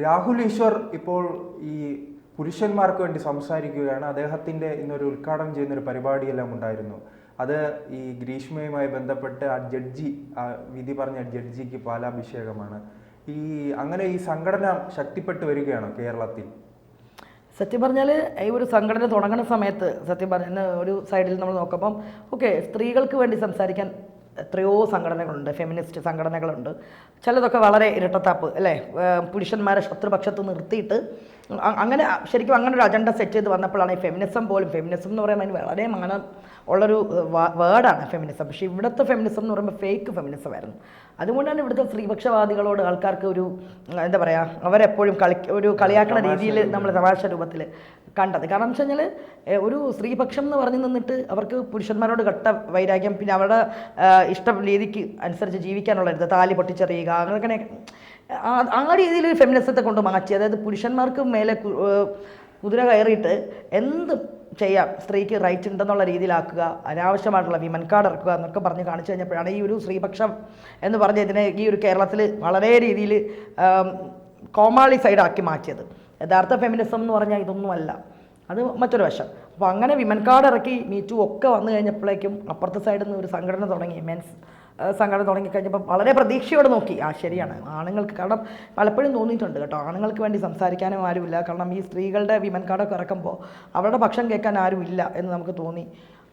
രാഹുൽ ഈശ്വർ ഇപ്പോൾ ഈ പുരുഷന്മാർക്ക് വേണ്ടി സംസാരിക്കുകയാണ്. അദ്ദേഹത്തിൻ്റെ ഇന്നൊരു ഉദ്ഘാടനം ചെയ്യുന്നൊരു പരിപാടിയെല്ലാം ഉണ്ടായിരുന്നു. അത് ഈ ഗ്രീഷ്മയുമായി ബന്ധപ്പെട്ട് ആ ജഡ്ജി, ആ വിധി പറഞ്ഞ ജഡ്ജിക്ക് പാലാഭിഷേകമാണ്. അങ്ങനെ ഈ സംഘടന ശക്തിപ്പെട്ടു വരികയാണോ കേരളത്തിൽ? സത്യം പറഞ്ഞാൽ ഈ ഒരു സംഘടന തുടങ്ങുന്ന സമയത്ത് സത്യം പറഞ്ഞ ഒരു സൈഡിൽ നമ്മൾ നോക്കുമ്പം സ്ത്രീകൾക്ക് വേണ്ടി സംസാരിക്കാൻ എത്രയോ സംഘടനകളുണ്ട്, ഫെമിനിസ്റ്റ് സംഘടനകളുണ്ട്. ചിലതൊക്കെ വളരെ ഇരട്ടത്താപ്പ് അല്ലേ, പുരുഷന്മാരെ ശത്രുപക്ഷത്ത് നിർത്തിയിട്ട് അങ്ങനെ ശരിക്കും അങ്ങനെ ഒരു അജണ്ട സെറ്റ് ചെയ്ത് വന്നപ്പോഴാണ് ഈ ഫെമിനിസം എന്ന് പറയുമ്പോൾ അതിന് വളരെ മണം ഉള്ളൊരു വേർഡാണ് ഫെമിനിസം. പക്ഷേ ഇവിടുത്തെ ഫെമിനിസം എന്ന് പറയുമ്പോൾ ഫേക്ക് ഫെമിനിസം ആയിരുന്നു. അതുകൊണ്ടാണ് ഇവിടുത്തെ സ്ത്രീപക്ഷവാദികളോട് ആൾക്കാർക്ക് ഒരു എന്താ പറയുക, അവരെപ്പോഴും കളിയാക്കുന്ന രീതിയിൽ നമ്മൾ തമാശ രൂപത്തിൽ കണ്ടത്. കാരണം എന്ന് വെച്ച് കഴിഞ്ഞാൽ ഒരു സ്ത്രീപക്ഷം എന്ന് പറഞ്ഞു നിന്നിട്ട് അവർക്ക് പുരുഷന്മാരോട് ഘട്ട വൈരാഗ്യം, പിന്നെ അവരുടെ ഇഷ്ട രീതിക്ക് അനുസരിച്ച് ജീവിക്കാനുള്ളരുത്, താലി പൊട്ടിച്ചെറിയുക, അങ്ങനെ ആ രീതിയിൽ ഫെമിനിസത്തെ കൊണ്ട് മാറ്റി. അതായത് പുരുഷന്മാർക്ക് മേലെ കുതിര കയറിയിട്ട് എന്ത് ചെയ്യാം, സ്ത്രീക്ക് റൈറ്റ് ഉണ്ടെന്നുള്ള രീതിയിലാക്കുക, അനാവശ്യമായിട്ടുള്ള വിമൻ കാർഡ് ഇറക്കുക എന്നൊക്കെ പറഞ്ഞ് കാണിച്ചു കഴിഞ്ഞപ്പോഴാണ് ഈ ഒരു സ്ത്രീപക്ഷം എന്ന് പറഞ്ഞ് ഇതിനെ ഈ ഒരു കേരളത്തിൽ വളരെ രീതിയിൽ കോമാളി സൈഡാക്കി മാറ്റിയത്. യഥാർത്ഥ ഫെമിനിസം എന്ന് പറഞ്ഞാൽ ഇതൊന്നുമല്ല, അത് മറ്റൊരു വശം. അപ്പോൾ അങ്ങനെ വിമൻ കാർഡ് ഇറക്കി മീറ്റു ഒക്കെ വന്നു കഴിഞ്ഞപ്പോഴേക്കും അപ്പുറത്തെ സൈഡിൽ നിന്ന് ഒരു സംഘടന തുടങ്ങി, മെൻസ് സംഘടന തുടങ്ങിക്കഴിഞ്ഞപ്പോൾ വളരെ പ്രതീക്ഷയോടെ നോക്കി. ശരിയാണ്, ആണുങ്ങൾക്ക്, കാരണം പലപ്പോഴും തോന്നിയിട്ടുണ്ട് കേട്ടോ, ആണുങ്ങൾക്ക് വേണ്ടി സംസാരിക്കാനും ആരുമില്ല. കാരണം ഈ സ്ത്രീകളുടെ വിമൻ കാർഡൊക്കെ ഇറക്കുമ്പോൾ അവരുടെ പക്ഷം കേൾക്കാൻ ആരുമില്ല എന്ന് നമുക്ക് തോന്നി.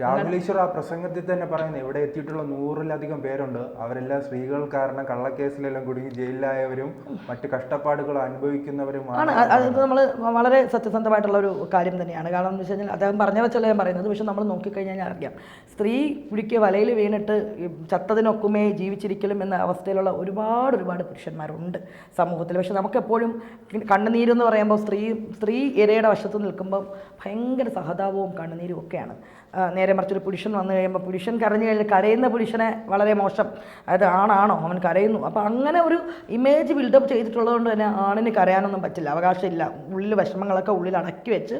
രാഹുൽ ഈശ്വർ ആ പ്രസംഗത്തിൽ തന്നെ പറയുന്നത്, ഇവിടെ എത്തിയിട്ടുള്ള 100-ലധികം പേരുണ്ട്, അവരെല്ലാം സ്ത്രീകൾ കാരണം കള്ളക്കേസിലെല്ലാം കുടുങ്ങി ജയിലിലായവരും മറ്റു കഷ്ടപ്പാടുകൾ അനുഭവിക്കുന്നവരുമാണ്. അത് നമ്മൾ വളരെ സത്യസന്ധമായിട്ടുള്ള ഒരു കാര്യം തന്നെയാണ്. കാരണം എന്ന് വെച്ച് കഴിഞ്ഞാൽ അദ്ദേഹം പറഞ്ഞ വെച്ചല്ല ഞാൻ പറയുന്നത്. പക്ഷെ നമ്മൾ നോക്കിക്കഴിഞ്ഞാൽ അറിയാം, സ്ത്രീ കുടിക്ക് വലയിൽ വീണിട്ട് ചത്തതിനൊക്കുമേ ജീവിച്ചിരിക്കലും എന്ന അവസ്ഥയിലുള്ള ഒരുപാട് പുരുഷന്മാരുണ്ട് സമൂഹത്തിൽ. പക്ഷെ നമുക്കെപ്പോഴും കണ്ണുനീരെന്ന് പറയുമ്പോൾ സ്ത്രീ ഇരയുടെ വശത്ത് നിൽക്കുമ്പം ഭയങ്കര സഹതാപവും കണ്ണുനീരും ഒക്കെയാണ്. നേരെ മറിച്ചൊരു പുരുഷൻ വന്നു കഴിയുമ്പോൾ, പുരുഷൻ കരഞ്ഞു കഴിഞ്ഞാൽ കരയുന്ന പുരുഷനെ വളരെ മോശം, അതായത് ആണാണോ അവൻ കരയുന്നു. അപ്പോൾ അങ്ങനെ ഒരു ഇമേജ് ബിൽഡപ്പ് ചെയ്തിട്ടുള്ളത് കൊണ്ട് തന്നെ ആണിന് കരയാനൊന്നും പറ്റില്ല, അവകാശമില്ല. ഉള്ളിൽ വിഷമങ്ങളൊക്കെ ഉള്ളിൽ അടക്കി വെച്ച്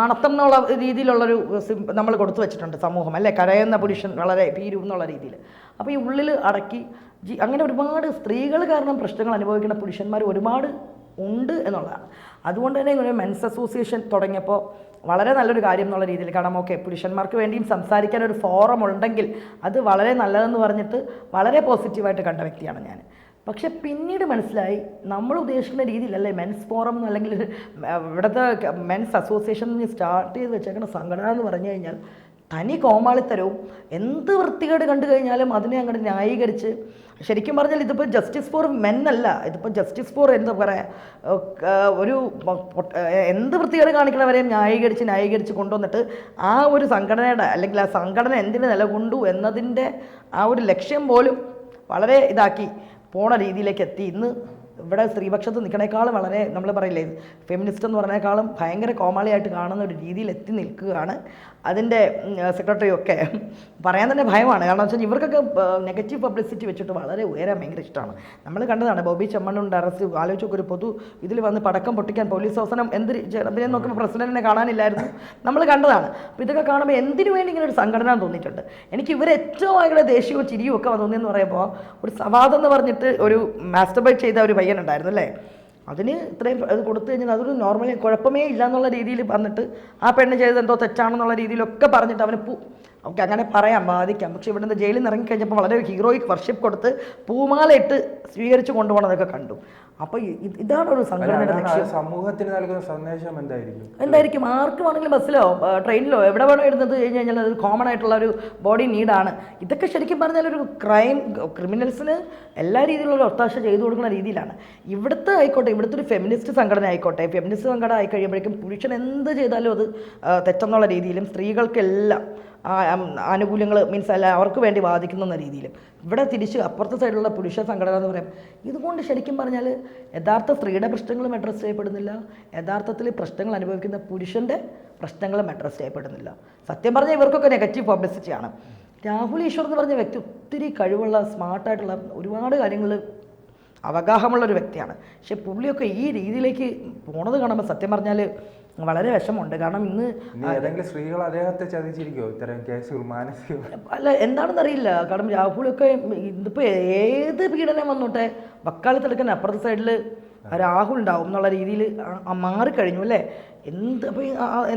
ആണത്തം എന്നുള്ള രീതിയിലുള്ളൊരു നമ്മൾ കൊടുത്തു വെച്ചിട്ടുണ്ട് സമൂഹം അല്ലേ, കരയുന്ന പുരുഷൻ വളരെ ഭീരു എന്നുള്ള രീതിയിൽ. അപ്പോൾ ഈ ഉള്ളിൽ അടക്കി അങ്ങനെ ഒരുപാട് സ്ത്രീകൾ കാരണം പ്രശ്നങ്ങൾ അനുഭവിക്കുന്ന പുരുഷന്മാർ ഒരുപാട് ഉണ്ട് എന്നുള്ളതാണ്. അതുകൊണ്ട് തന്നെ ഇങ്ങനെ മെൻസ് അസോസിയേഷൻ തുടങ്ങിയപ്പോൾ വളരെ നല്ലൊരു കാര്യം എന്നുള്ള രീതിയിൽ, കാരണം പുരുഷന്മാർക്ക് വേണ്ടിയും സംസാരിക്കാൻ ഒരു ഫോറം ഉണ്ടെങ്കിൽ അത് വളരെ നല്ലതെന്ന് പറഞ്ഞിട്ട് വളരെ പോസിറ്റീവായിട്ട് കണ്ട വ്യക്തിയാണ് ഞാൻ. പക്ഷെ പിന്നീട് മനസ്സിലായി, നമ്മൾ ഉദ്ദേശിക്കുന്ന രീതിയിലല്ലേ മെൻസ് ഫോറം അല്ലെങ്കിൽ ഇവിടുത്തെ മെൻസ് അസോസിയേഷൻ സ്റ്റാർട്ട് ചെയ്ത് വെച്ചേക്കുന്ന സംഘടന എന്ന് പറഞ്ഞു കഴിഞ്ഞാൽ തനി കോമാളിത്തരവും, എന്ത് വൃത്തികേട് കണ്ടു കഴിഞ്ഞാലും അതിനെ അങ്ങോട്ട് ന്യായീകരിച്ച്, ശരിക്കും പറഞ്ഞാൽ ഇതിപ്പോൾ ജസ്റ്റിസ് ഫോർ മെൻ അല്ല, ഇതിപ്പോൾ ജസ്റ്റിസ് ഫോർ എന്താ പറയുക, ഒരു എന്ത് വൃത്തികേട് കാണിക്കുന്നവരെയും ന്യായീകരിച്ച് കൊണ്ടുവന്നിട്ട് ആ ഒരു സംഘടനയുടെ അല്ലെങ്കിൽ ആ സംഘടന എന്തിന് നിലകൊണ്ടു എന്നതിൻ്റെ ആ ഒരു ലക്ഷ്യം പോലും വളരെ ഇതാക്കി പോണ രീതിയിലേക്ക് എത്തി. ഇന്ന് ഇവിടെ സ്ത്രീപക്ഷത്ത് നിൽക്കണേക്കാളും വളരെ നമ്മൾ പറയില്ലേ, ഫെമിനിസ്റ്റ് എന്ന് പറഞ്ഞേക്കാളും ഭയങ്കര കോമാളിയായിട്ട് കാണുന്ന ഒരു രീതിയിൽ എത്തി നിൽക്കുകയാണ് അതിൻ്റെ സെക്രട്ടറി ഒക്കെ. പറയാൻ തന്നെ ഭയമാണ്. കാരണം വെച്ചാൽ ഇവർക്കൊക്കെ നെഗറ്റീവ് പബ്ലിസിറ്റി വെച്ചിട്ട് വളരെ ഉയരാൻ ഭയങ്കര ഇഷ്ടമാണ്. നമ്മൾ കണ്ടതാണ് ബോബി ചെമ്മണ്ണുണ്ട് അറസ്റ്റ്, ആലോചിച്ചൊക്കെ ഒരു പൊതു ഇതിൽ വന്ന് പടക്കം പൊട്ടിക്കാൻ പോലീസ് അവസാനം പിന്നെ നോക്കുമ്പോൾ പ്രസിഡന്റിനെ കാണാനില്ലായിരുന്നു, നമ്മൾ കണ്ടതാണ്. അപ്പോൾ ഇതൊക്കെ കാണുമ്പോൾ എന്തിനു വേണ്ടി ഇങ്ങനെ ഒരു സംഘടന തോന്നിയിട്ടുണ്ട് എനിക്ക്. ഇവർ ഏറ്റവും ഭയങ്കര ദേഷ്യവും ചിരിയും ഒക്കെ തോന്നിയെന്ന് പറയുമ്പോൾ, ഒരു സവാദ് എന്ന് പറഞ്ഞിട്ട് ഒരു മാസ്റ്റർബൈറ്റ് ചെയ്ത ഒരു പയ്യനുണ്ടായിരുന്നു അല്ലേ, അതിന് ഇത്രയും അത് കൊടുത്തു കഴിഞ്ഞാൽ അതൊരു നോർമലി കുഴപ്പമേ ഇല്ല എന്നുള്ള രീതിയിൽ വന്നിട്ട് ആ പെണ്ണ് ചെയ്തത് എന്തോ തെറ്റാണെന്നുള്ള രീതിയിലൊക്കെ പറഞ്ഞിട്ട് അവന് അങ്ങനെ പറയാം, ബാധിക്കാം. പക്ഷെ ഇവിടെ നിന്ന് ജയിലിൽ നിന്ന് ഇറങ്ങിക്കഴിഞ്ഞപ്പോൾ വളരെ ഹീറോയിക് വർഷിപ്പ് കൊടുത്ത് പൂമാല ഇട്ട് സ്വീകരിച്ച് കൊണ്ടുപോകണതൊക്കെ കണ്ടു. അപ്പോൾ ഇതാണ് ഒരു സംഘടനയുടെ ലക്ഷ്യം. സമൂഹത്തിന് നൽകുന്ന സന്ദേശം എന്തായിരിക്കും? ആർക്ക് വേണമെങ്കിലും ബസ്സിലോ ട്രെയിനിലോ എവിടെ വേണോ ഇടുന്നത് കഴിഞ്ഞ് കഴിഞ്ഞാൽ അത് കോമൺ ആയിട്ടുള്ള ഒരു ബോഡി നീഡാണ്. ഇതൊക്കെ ശരിക്കും പറഞ്ഞാൽ ഒരു ക്രിമിനൽസിന് എല്ലാ രീതിയിലുള്ള ഒത്താശ ചെയ്തു കൊടുക്കുന്ന രീതിയിലാണ്. ഇവിടുത്തെ ഇവിടുത്തെ ഒരു ഫെമിനിസ്റ്റ് സംഘടന ആയിക്കോട്ടെ, ഫെമിനിസ്റ്റ് സംഘടന ആയി കഴിയുമ്പോഴേക്കും പുരുഷൻ എന്ത് ചെയ്താലും അത് തെറ്റെന്നുള്ള രീതിയിലും സ്ത്രീകൾക്കെല്ലാം ആനുകൂല്യങ്ങൾ മീൻസ് അല്ല അവർക്ക് വേണ്ടി വാദിക്കുന്ന രീതിയിലും, ഇവിടെ തിരിച്ച് അപ്പുറത്തെ സൈഡിലുള്ള പുരുഷ സംഘടന എന്ന് പറയും. ഇതുകൊണ്ട് ശരിക്കും പറഞ്ഞാൽ യഥാർത്ഥ സ്ത്രീയുടെ പ്രശ്നങ്ങളും അഡ്രസ്സ് ചെയ്യപ്പെടുന്നില്ല, യഥാർത്ഥത്തിൽ പ്രശ്നങ്ങൾ അനുഭവിക്കുന്ന പുരുഷൻ്റെ പ്രശ്നങ്ങളും അഡ്രസ്സ് ചെയ്യപ്പെടുന്നില്ല. സത്യം പറഞ്ഞാൽ ഇവർക്കൊക്കെ നെഗറ്റീവ് പബ്ലിസിറ്റിയാണ്. രാഹുൽ ഈശ്വർ എന്ന് പറഞ്ഞ വ്യക്തി ഒത്തിരി കഴിവുള്ള സ്മാർട്ടായിട്ടുള്ള ഒരുപാട് കാര്യങ്ങൾ അവഗാഹമുള്ളൊരു വ്യക്തിയാണ്. പക്ഷെ പുള്ളിയൊക്കെ ഈ രീതിയിലേക്ക് പോണത് കാണുമ്പോൾ സത്യം പറഞ്ഞാൽ വളരെ വിഷമമുണ്ട്. കാരണം ഇന്ന് സ്ത്രീകൾ അദ്ദേഹത്തെ ചതിച്ചിരിക്കോ ഇത്തരം കേസുകൾ മാനസിക അല്ല എന്താണെന്ന് അറിയില്ല. കാരണം രാഹുലൊക്കെ ഇതിപ്പോൾ ഏത് പീഡനം വന്നോട്ടെ വക്കാലത്തെടുക്കാൻ അപ്പുറത്തെ സൈഡിൽ രാഹുൽ ഉണ്ടാവും എന്നുള്ള രീതിയിൽ മാറിക്കഴിഞ്ഞു അല്ലേ. അപ്പോൾ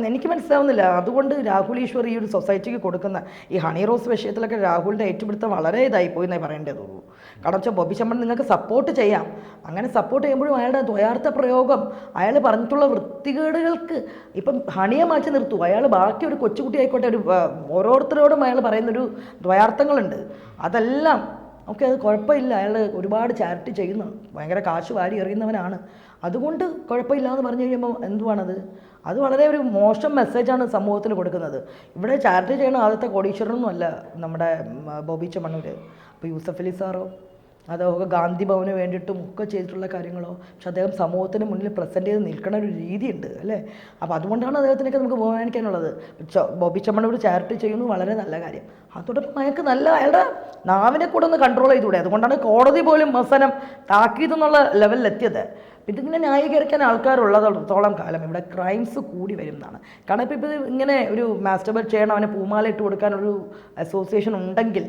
എനിക്ക് മനസ്സിലാവുന്നില്ല. അതുകൊണ്ട് രാഹുൽ ഈശ്വർ ഈ ഒരു സൊസൈറ്റിക്ക് കൊടുക്കുന്ന ഈ ഹണി റോസ് വിഷയത്തിലൊക്കെ രാഹുലിൻ്റെ ഏറ്റുപിടുത്തം വളരെ ഇതായിപ്പോയി എന്നേ പറയേണ്ടതുള്ളൂ. കാരണം വെച്ചാൽ ബോബി ചമ്മൺ നിങ്ങൾക്ക് സപ്പോർട്ട് ചെയ്യാം, അങ്ങനെ സപ്പോർട്ട് ചെയ്യുമ്പോഴും അയാളുടെ ദ്വയാർത്ഥ പ്രയോഗം, അയാൾ പറഞ്ഞിട്ടുള്ള വൃത്തികേടുകൾക്ക് ഇപ്പം ഹണിയെ മാറ്റി നിർത്തൂ, അയാൾ ബാക്കി ഒരു കൊച്ചുകുട്ടി ആയിക്കോട്ടെ, ഒരു ഓരോരുത്തരോടും അയാൾ പറയുന്നൊരു ദ്വയാർത്ഥങ്ങളുണ്ട്, അതെല്ലാം ഓക്കെ, അത് കുഴപ്പമില്ല. അയാൾ ഒരുപാട് ചാരിറ്റി ചെയ്യുന്നു, ഭയങ്കര കാശ് വാരി എറിയുന്നവനാണ്, അതുകൊണ്ട് കുഴപ്പമില്ല എന്ന് പറഞ്ഞു കഴിയുമ്പോൾ എന്തുവാണത്? അത് വളരെ ഒരു മോശം മെസ്സേജാണ് സമൂഹത്തിന് കൊടുക്കുന്നത്. ഇവിടെ ചാരിറ്റി ചെയ്യുന്ന ആദ്യത്തെ കോടീശ്വരനൊന്നും അല്ല നമ്മുടെ ബോബി ചെമ്മണ്ണൂർ. അപ്പോൾ യൂസഫ് അലി സാറോ അതൊക്കെ ഗാന്ധി ഭവന് വേണ്ടിയിട്ടും ഒക്കെ ചെയ്തിട്ടുള്ള കാര്യങ്ങളോ, പക്ഷെ അദ്ദേഹം സമൂഹത്തിന് മുന്നിൽ പ്രസൻറ്റ് ചെയ്ത് നിൽക്കുന്ന ഒരു രീതിയുണ്ട് അല്ലേ. അപ്പോൾ അതുകൊണ്ടാണ് അദ്ദേഹത്തിനൊക്കെ നമുക്ക് ബഹുമാനിക്കാനുള്ളത്. ബോബി ചെമ്മണ്ണൂർ ചാരിറ്റി ചെയ്യുന്നു, വളരെ നല്ല കാര്യം. അതോടൊപ്പം അയാൾക്ക് നല്ല അയാളുടെ നാവിനെ കൂടെ ഒന്ന് കൺട്രോൾ ചെയ്തുകൂടെ? അതുകൊണ്ടാണ് കോടതി പോലും അവസാനം താക്കീതെന്നുള്ള ലെവലിലെത്തിയത്. ഇതിങ്ങനെ ന്യായീകരിക്കാൻ ആൾക്കാരുള്ളത്തോളം കാലം ഇവിടെ ക്രൈംസ് കൂടി വരും എന്നാണ്. കാരണം ഇപ്പോൾ ഇങ്ങനെ ഒരു മാസ്റ്റർബേറ്റ് ചെയ്യണം, അവനെ പൂമാല ഇട്ട് കൊടുക്കാനൊരു അസോസിയേഷൻ ഉണ്ടെങ്കിൽ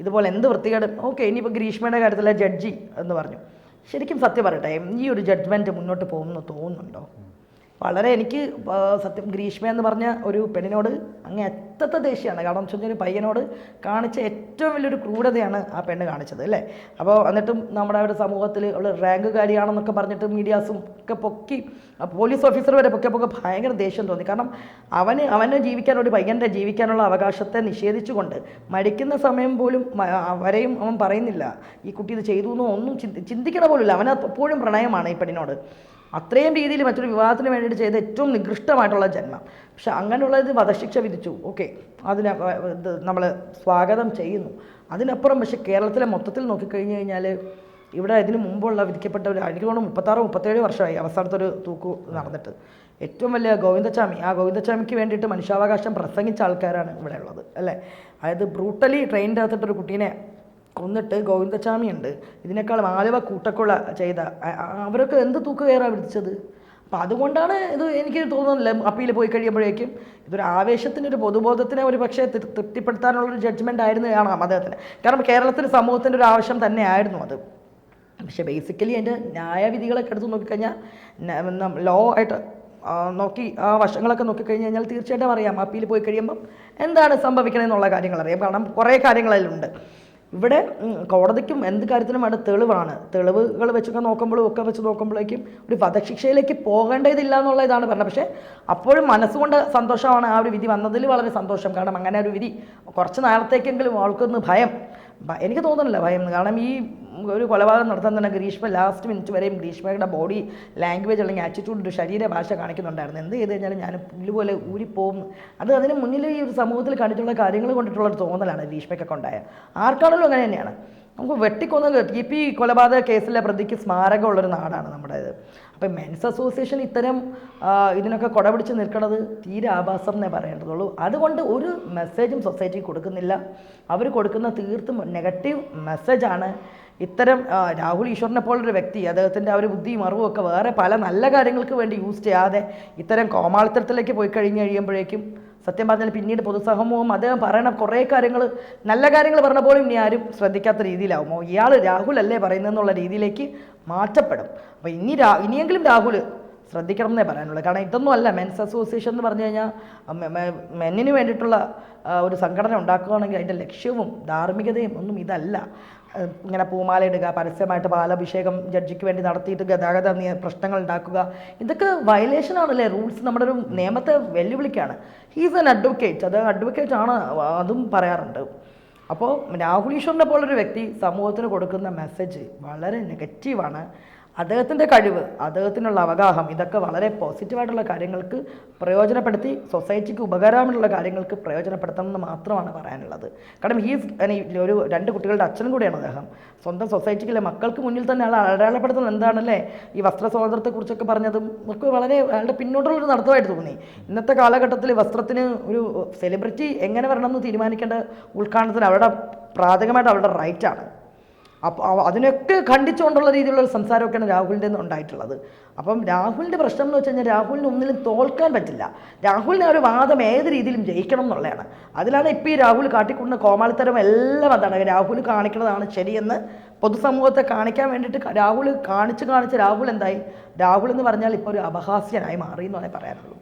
ഇതുപോലെ എന്ത് വൃത്തികേട്. ഓക്കെ, ഇനിയിപ്പോൾ ഗ്രീഷ്മയുടെ കാര്യത്തിലെ ജഡ്ജി എന്ന് പറഞ്ഞു, ശരിക്കും സത്യം പറയട്ടെ, ഈ ഒരു ജഡ്ജ്മെൻറ്റ് മുന്നോട്ട് പോകുമെന്ന് തോന്നുന്നുണ്ടോ? വളരെ എനിക്ക് സത്യം ഗ്രീഷ്മ എന്ന് പറഞ്ഞ ഒരു പെണ്ണിനോട് അങ്ങ് എത്തത്തെ ദേഷ്യമാണ്. കാരണം വെച്ച് കഴിഞ്ഞാൽ ഒരു പയ്യനോട് കാണിച്ച ഏറ്റവും വലിയൊരു ക്രൂരതയാണ് ആ പെണ്ണ് കാണിച്ചത് അല്ലേ. അപ്പോൾ എന്നിട്ടും നമ്മുടെ ഒരു സമൂഹത്തിൽ ഉള്ള റാങ്കുകാരിയാണെന്നൊക്കെ പറഞ്ഞിട്ട് മീഡിയാസും ഒക്കെ പൊക്കി, പോലീസ് ഓഫീസർ വരെ പൊക്കെ ഭയങ്കര ദേഷ്യം തോന്നി. കാരണം അവന് ജീവിക്കാൻ, ഒരു പയ്യൻ്റെ ജീവിക്കാനുള്ള അവകാശത്തെ നിഷേധിച്ചുകൊണ്ട് മരിക്കുന്ന സമയം പോലും വരെയും അവൻ പറയുന്നില്ല ഈ കുട്ടി ഇത് ചെയ്തു എന്നോ ഒന്നും ചിന്തിക്കണ പോലുമില്ല. അവന് എപ്പോഴും പ്രണയമാണ് ഈ പെണ്ണിനോട്. അത്രയും രീതിയിൽ മറ്റൊരു വിവാഹത്തിന് വേണ്ടിയിട്ട് ചെയ്ത ഏറ്റവും നികൃഷ്ടമായിട്ടുള്ള ജന്മം. പക്ഷെ അങ്ങനെയുള്ളത് വധശിക്ഷ വിധിച്ചു, ഓക്കെ, അതിനെ നമ്മൾ സ്വാഗതം ചെയ്യുന്നു. അതിനപ്പുറം പക്ഷേ കേരളത്തിലെ മൊത്തത്തിൽ നോക്കിക്കഴിഞ്ഞ് കഴിഞ്ഞാൽ ഇവിടെ ഇതിന് മുമ്പുള്ള വിധിക്കപ്പെട്ട ഒരു എനിക്ക് തോന്നുന്നു 36-37 വർഷമായി അവസാനത്തെ ഒരു തൂക്കു നടന്നിട്ട്. ഏറ്റവും വലിയ ഗോവിന്ദച്ചാമി, ആ ഗോവിന്ദച്ചാമിക്ക് വേണ്ടിയിട്ട് മനുഷ്യാവകാശം പ്രസംഗിച്ച ആൾക്കാരാണ് ഇവിടെ ഉള്ളത് അല്ലേ. അതായത് ബ്രൂട്ടലി ട്രെയിനിൻ്റെ അകത്തിട്ടൊരു കുട്ടീനെ കൊന്നിട്ട് ഗോവിന്ദച്ചാമി ഉണ്ട്, ഇതിനേക്കാളും ആലുവ കൂട്ടക്കൊല ചെയ്ത അവരൊക്കെ എന്ത് തൂക്കുകയറാണ് വിധിച്ചത്. അപ്പോൾ അതുകൊണ്ടാണ് ഇത് എനിക്ക് തോന്നുന്നില്ല അപ്പീൽ പോയി കഴിയുമ്പോഴേക്കും ഇതൊരു ആവേശത്തിൻ്റെ ഒരു പൊതുബോധത്തിനെ ഒരു പക്ഷേ തൃപ്തിപ്പെടുത്താനുള്ളൊരു ജഡ്ജ്മെൻ്റ് ആയിരുന്നു കാണാം അദ്ദേഹത്തിന്. കാരണം കേരളത്തിലെ സമൂഹത്തിൻ്റെ ഒരു ആവശ്യം തന്നെയായിരുന്നു അത്. പക്ഷേ ബേസിക്കലി അതിൻ്റെ ന്യായവിധികളൊക്കെ എടുത്ത് നോക്കിക്കഴിഞ്ഞാൽ ലോ ആയിട്ട് നോക്കി ആ വശങ്ങളൊക്കെ നോക്കിക്കഴിഞ്ഞ് കഴിഞ്ഞാൽ തീർച്ചയായിട്ടും അറിയാം അപ്പീൽ പോയി കഴിയുമ്പം എന്താണ് സംഭവിക്കണമെന്നുള്ള കാര്യങ്ങൾ അറിയാം. കാരണം കുറേ കാര്യങ്ങളതിലുണ്ട്. ഇവിടെ കോടതിക്കും എന്ത് കാര്യത്തിനും വേണ്ട തെളിവാണ്. തെളിവുകൾ വെച്ചൊക്കെ നോക്കുമ്പോഴും ഒക്കെ വെച്ച് നോക്കുമ്പോഴേക്കും ഒരു വധശിക്ഷയിലേക്ക് പോകേണ്ടതില്ല എന്നുള്ള ഇതാണ് പറഞ്ഞത്. പക്ഷേ അപ്പോഴും മനസ്സുകൊണ്ട് സന്തോഷമാണ് ആ ഒരു വിധി വന്നതിൽ വളരെ സന്തോഷം. കാരണം അങ്ങനെ ഒരു വിധി കുറച്ച് നാളത്തേക്കെങ്കിലും ആൾക്കൊന്ന് ഭയം, എനിക്ക് തോന്നുന്നില്ല ഭയം. കാരണം ഈ ഒരു കൊലപാതകം നടത്താൻ തന്നെ ഗ്രീഷ്മ ലാസ്റ്റ് മിനിറ്റ് വരെയും ഗ്രീഷ്മയുടെ ബോഡി ലാംഗ്വേജ് അല്ലെങ്കിൽ ആറ്റിറ്റ്യൂഡ്, ഒരു ശരീരഭാഷ കാണിക്കുന്നുണ്ടായിരുന്നു. എന്ത് ചെയ്ത് കഴിഞ്ഞാലും ഞാൻ പുല്ലുപോലെ ഊരിപ്പോകും. അതിന് മുന്നിൽ ഈ ഒരു സമൂഹത്തിൽ കണ്ടിട്ടുള്ള കാര്യങ്ങൾ കൊണ്ടിട്ടുള്ളൊരു തോന്നലാണ് ഗ്രീഷ്മയ്ക്കൊക്കെ ഉണ്ടായ. ആർക്കാണെങ്കിലും അങ്ങനെ തന്നെയാണ്. നമുക്ക് വെട്ടിക്കൊന്ന് TP കൊലപാതക കേസിലെ പ്രതിക്ക് സ്മാരകമുള്ളൊരു നാടാണ് നമ്മുടേത്. അപ്പം മെൻസ് അസോസിയേഷൻ ഇത്തരം ഇതിനൊക്കെ കൊടപിടിച്ച് നിൽക്കുന്നത് തീരെ ആഭാസം എന്നേ പറയേണ്ടതുള്ളൂ. അതുകൊണ്ട് ഒരു മെസ്സേജും സൊസൈറ്റിക്ക് കൊടുക്കുന്നില്ല. അവർ കൊടുക്കുന്ന തീർത്തും നെഗറ്റീവ് മെസ്സേജാണ്. ഇത്തരം രാഹുൽ ഈശ്വറിനെ പോലൊരു വ്യക്തി അദ്ദേഹത്തിൻ്റെ ആ ഒരു ബുദ്ധിയും അറിവും ഒക്കെ വേറെ പല നല്ല കാര്യങ്ങൾക്ക് വേണ്ടി യൂസ് ചെയ്യാതെ ഇത്തരം കോമാളിത്തരത്തിലേക്ക് പോയി കഴിയുമ്പോഴേക്കും സത്യം പറഞ്ഞാൽ പിന്നീട് പൊതുസമൂഹം അദ്ദേഹം പറയണ കുറേ കാര്യങ്ങൾ, നല്ല കാര്യങ്ങൾ പറഞ്ഞ പോലും ഇനി ആരും ശ്രദ്ധിക്കാത്ത രീതിയിലാവുമോ, ഇയാൾ രാഹുൽ അല്ലേ പറയുന്നതെന്നുള്ള രീതിയിലേക്ക് മാറ്റപ്പെടും. അപ്പോൾ ഇനിയെങ്കിലും രാഹുൽ ശ്രദ്ധിക്കണം എന്നേ പറയാനുള്ളൂ. കാരണം ഇതൊന്നും അല്ല മെൻസ് അസോസിയേഷൻ എന്ന് പറഞ്ഞു കഴിഞ്ഞാൽ മെന്നിന് വേണ്ടിയിട്ടുള്ള ഒരു സംഘടന ഉണ്ടാക്കുകയാണെങ്കിൽ അതിൻ്റെ ലക്ഷ്യവും ധാർമ്മികതയും ഒന്നും ഇതല്ല. ഇങ്ങനെ പൂമാലയിടുക, പരസ്യമായിട്ട് പാലഭിഷേകം ജഡ്ജിക്ക് വേണ്ടി നടത്തിയിട്ട് ഗതാഗത പ്രശ്നങ്ങൾ ഉണ്ടാക്കുക, ഇതൊക്കെ വയലേഷനാണല്ലേ, റൂൾസ്, നമ്മുടെ ഒരു നിയമത്തെ വെല്ലുവിളിക്കാണ്. ഹീസ് ആൻ അഡ്വക്കേറ്റ്, അത് അഡ്വക്കേറ്റ് ആണ്, അതും പറയാറുണ്ട്. അപ്പോൾ രാഹുൽ ഈശ്വറിനെ പോലൊരു വ്യക്തി സമൂഹത്തിന് കൊടുക്കുന്ന മെസ്സേജ് വളരെ നെഗറ്റീവാണ്. അദ്ദേഹത്തിൻ്റെ കഴിവ്, അദ്ദേഹത്തിനുള്ള അവഗാഹം, ഇതൊക്കെ വളരെ പോസിറ്റീവായിട്ടുള്ള കാര്യങ്ങൾക്ക് പ്രയോജനപ്പെടുത്തി സൊസൈറ്റിക്ക് ഉപകാരമുള്ള കാര്യങ്ങൾക്ക് പ്രയോജനപ്പെടുത്തണമെന്ന് മാത്രമാണ് പറയാനുള്ളത്. കാരണം ഒരു 2 കുട്ടികളുടെ അച്ഛനും കൂടിയാണ് അദ്ദേഹം. സ്വന്തം സൊസൈറ്റിക്കിലെ മക്കൾക്ക് മുന്നിൽ തന്നെ ആൾ അടയാളപ്പെടുത്തുന്നത് എന്താണല്ലേ ഈ വസ്ത്ര സ്വാതന്ത്ര്യത്തെക്കുറിച്ചൊക്കെ പറഞ്ഞതും ഒക്കെ വളരെ അയാളുടെ പിന്നോട്ടുള്ളൊരു നടത്തമായിട്ട് തോന്നി. ഇന്നത്തെ കാലഘട്ടത്തിൽ വസ്ത്രത്തിന് ഒരു സെലിബ്രിറ്റി എങ്ങനെ വരണമെന്ന് തീരുമാനിക്കേണ്ട ഉദ്ഘാടനത്തിന് അവരുടെ പ്രാഥമികമായിട്ട് അവരുടെ റൈറ്റാണ്. അപ്പോൾ അതിനൊക്കെ ഖണ്ഡിച്ചുകൊണ്ടുള്ള രീതിയിലുള്ള സംസാരമൊക്കെയാണ് രാഹുലിൻ്റെ ഉണ്ടായിട്ടുള്ളത്. അപ്പം രാഹുലിൻ്റെ പ്രശ്നം എന്ന് വെച്ച് കഴിഞ്ഞാൽ രാഹുലിന് ഒന്നിലും തോൽക്കാൻ പറ്റില്ല. രാഹുലിന് ഒരു വാദം ഏത് രീതിയിലും ജയിക്കണം എന്നുള്ളതാണ്. അതിലാണ് ഇപ്പോൾ ഈ രാഹുൽ കാട്ടിക്കൊണ്ട കോമാളിത്തരം എല്ലാം. അതാണ് രാഹുൽ കാണിക്കുന്നതാണ് ശരിയെന്ന് പൊതുസമൂഹത്തെ കാണിക്കാൻ വേണ്ടിയിട്ട് രാഹുൽ കാണിച്ച് രാഹുൽ എന്തായി? രാഹുൽ എന്ന് പറഞ്ഞാൽ ഇപ്പോൾ ഒരു അപഹാസ്യനായി മാറി എന്ന് പറയാനുള്ളൂ.